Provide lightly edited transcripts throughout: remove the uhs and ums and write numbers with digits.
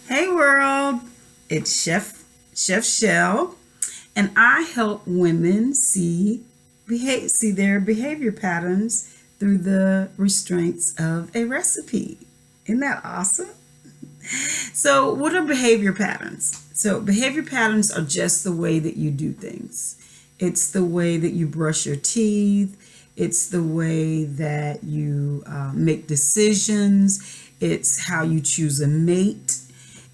Hey world, it's Chef Shell, and I help women see their behavior patterns through the restraints of a recipe. Isn't that awesome? So, what are behavior patterns? So, behavior patterns are just the way that you do things. It's the way that you brush your teeth. It's the way that you make decisions. It's how you choose a mate.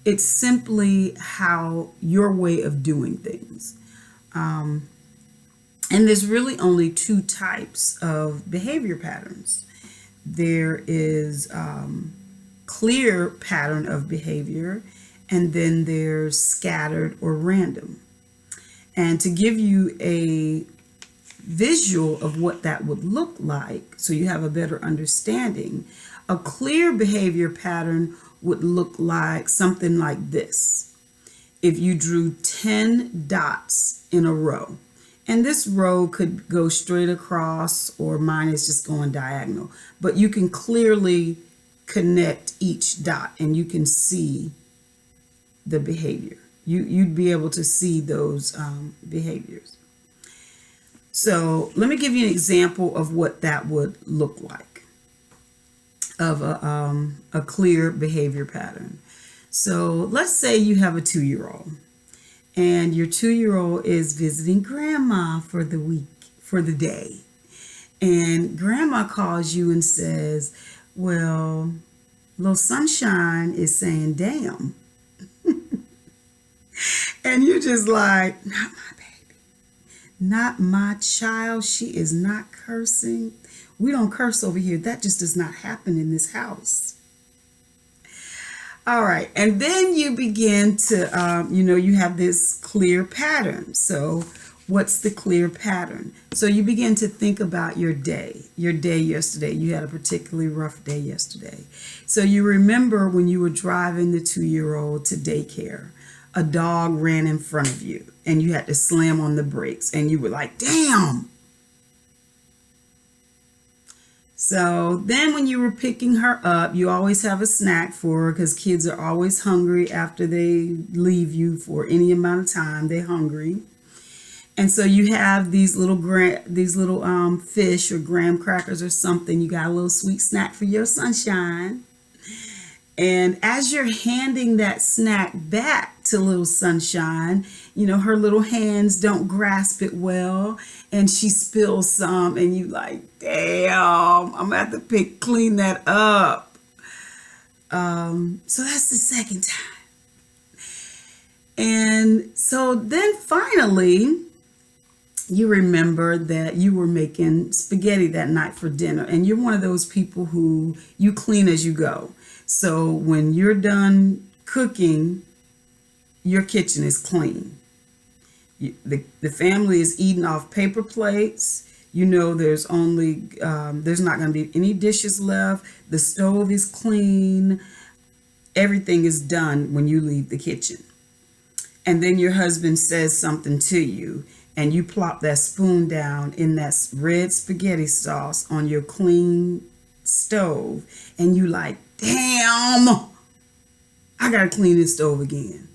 It's simply how your way of doing things. Um, and there's really only two types of behavior patterns. There is clear pattern of behavior, and then there's scattered or random. And to give you a visual of what that would look like, so you have a better understanding, a clear behavior pattern would look like something like this. If you drew 10 dots in a row, and this row could go straight across, or mine is just going diagonal, but you can clearly connect each dot and you can see the behavior. You'd be able to see those behaviors. So let me give you an example of what that would look like, of a clear behavior pattern. So let's say you have a 2-year-old, and your 2-year-old is visiting grandma for the week, for the day. And grandma calls you and says, well, little sunshine is saying, damn. And you're just like, not my baby, not my child. She is not cursing. We don't curse over here. That just does not happen in this house. All right. And then you begin to, you have this clear pattern. So what's the clear pattern? So you begin to think about your day yesterday. You had a particularly rough day yesterday. So you remember when you were driving the 2-year-old to daycare, a dog ran in front of you and you had to slam on the brakes and you were like, damn. So then when you were picking her up, you always have a snack for her because kids are always hungry after they leave you for any amount of time. They're hungry. And so you have these little fish or graham crackers or something. You got a little sweet snack for your sunshine. And as you're handing that snack back to little sunshine, her little hands don't grasp it well, and she spills some, and you like, damn, I'm gonna have to clean that up. So that's the second time. And so then finally, you remember that you were making spaghetti that night for dinner, and you're one of those people who you clean as you go. So when you're done cooking, your kitchen is clean. The family is eating off paper plates. There's not going to be any dishes left. The stove is clean. Everything is done when you leave the kitchen. And then your husband says something to you, and you plop that spoon down in that red spaghetti sauce on your clean stove, and you like, damn, I gotta clean this stove again.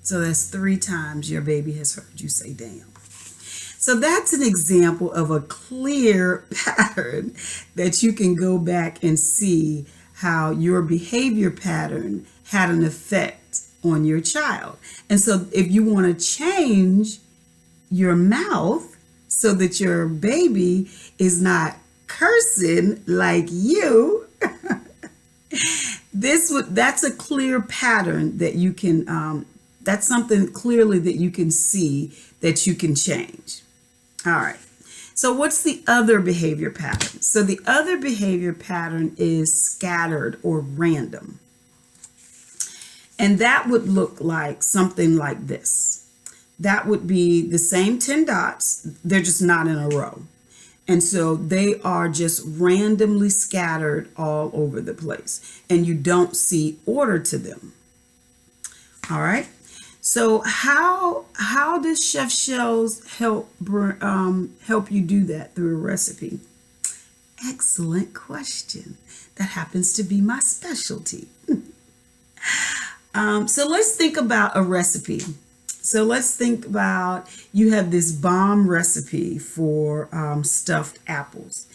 So that's 3 times your baby has heard you say damn. So that's an example of a clear pattern that you can go back and see how your behavior pattern had an effect on your child. And so if you want to change your mouth so that your baby is not cursing like you, that's a clear pattern that you can that's something clearly that you can see that you can change. All right. So what's the other behavior pattern? So the other behavior pattern is scattered or random. And that would look like something like this. That would be the same 10 dots, they're just not in a row. And so they are just randomly scattered all over the place, and you don't see order to them. All right. So how does Chef Chelles help you do that through a recipe? Excellent question. That happens to be my specialty. So let's think about a recipe. So let's think about you have this bomb recipe for stuffed apples.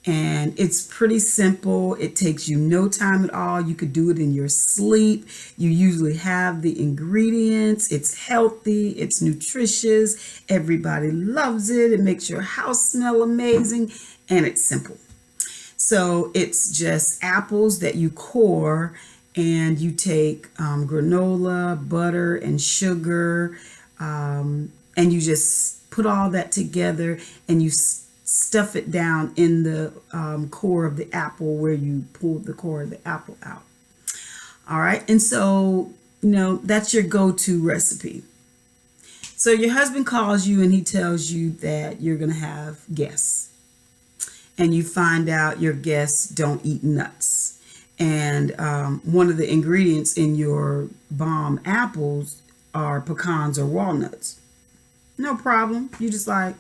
And it's pretty simple. It takes you no time at all. You could do it in your sleep. You usually have the ingredients. It's healthy. It's nutritious. Everybody loves it. It makes your house smell amazing. And it's simple. So it's just apples that you core, and you take granola, butter, and sugar, and you just put all that together, and you stuff it down in the core of the apple where you pulled the core of the apple out. All right, and so that's your go-to recipe. So your husband calls you and he tells you that you're gonna have guests, and you find out your guests don't eat nuts. And one of the ingredients in your bomb apples are pecans or walnuts. No problem. You just like,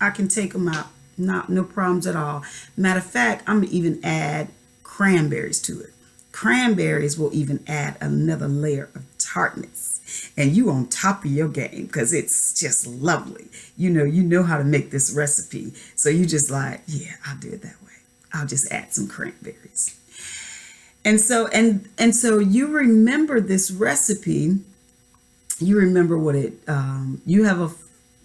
I can take them out. No problems at all. Matter of fact, I'm going to even add cranberries to it. Cranberries will even add another layer of tartness. And you on top of your game because it's just lovely. You know how to make this recipe. So you just like, yeah, I'll do it that way. I'll just add some cranberries. And so you remember this recipe. You remember what it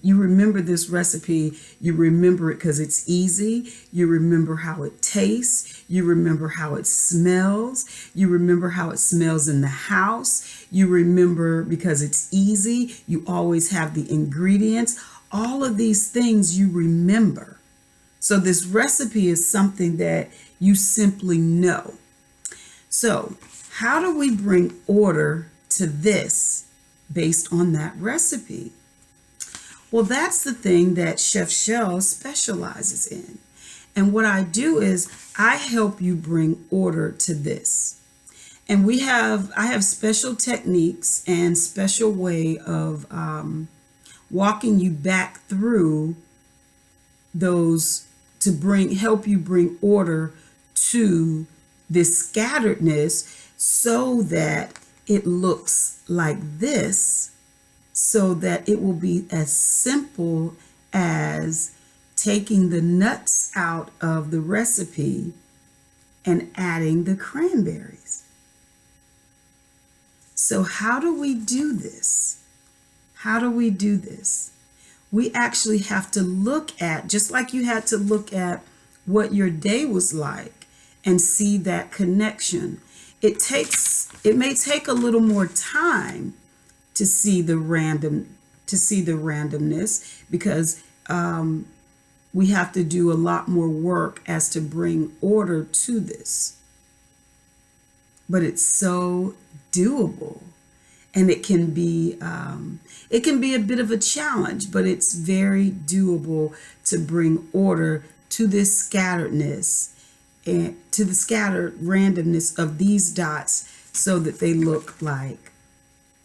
you remember this recipe. You remember it because it's easy. You remember how it tastes. You remember how it smells. You remember how it smells in the house. You remember because it's easy. You always have the ingredients. All of these things you remember. So this recipe is something that you simply know. So how do we bring order to this based on that recipe? Well, that's the thing that Chef Chelles specializes in. And what I do is I help you bring order to this. And I have special techniques and special way of walking you back through those to help you bring order to this scatteredness so that it looks like this, so that it will be as simple as taking the nuts out of the recipe and adding the cranberries. So how do we do this? How do we do this? We actually have to look at, just like you had to look at what your day was like and see that connection. It may take a little more time to see the randomness because we have to do a lot more work as to bring order to this. But it's so doable, and it can be a bit of a challenge, but it's very doable to bring order to this scatteredness and to the scattered randomness of these dots so that they look like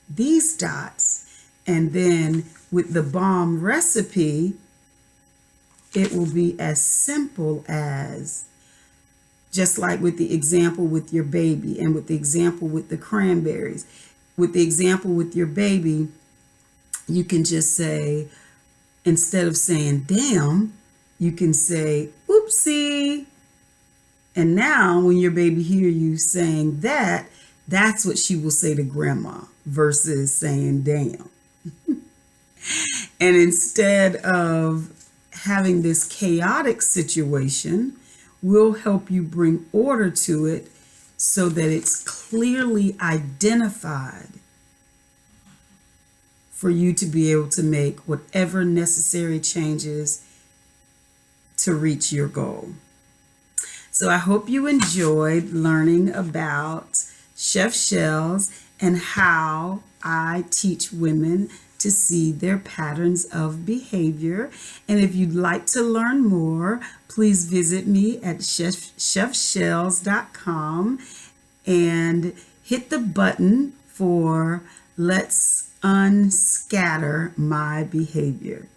these dots. And then with the bomb recipe, it will be as simple as, just like with the example with your baby and with the example with the cranberries. With the example with your baby, you can just say, instead of saying damn, you can say oopsie. And now when your baby hear you saying that, that's what she will say to grandma versus saying damn. And instead of having this chaotic situation, we'll help you bring order to it so that it's clearly identified for you to be able to make whatever necessary changes to reach your goal. So I hope you enjoyed learning about Chef Chelles and how I teach women to see their patterns of behavior. And if you'd like to learn more, please visit me at chefchelles.com and hit the button for Let's Unscatter My Behavior.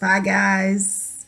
Bye, guys.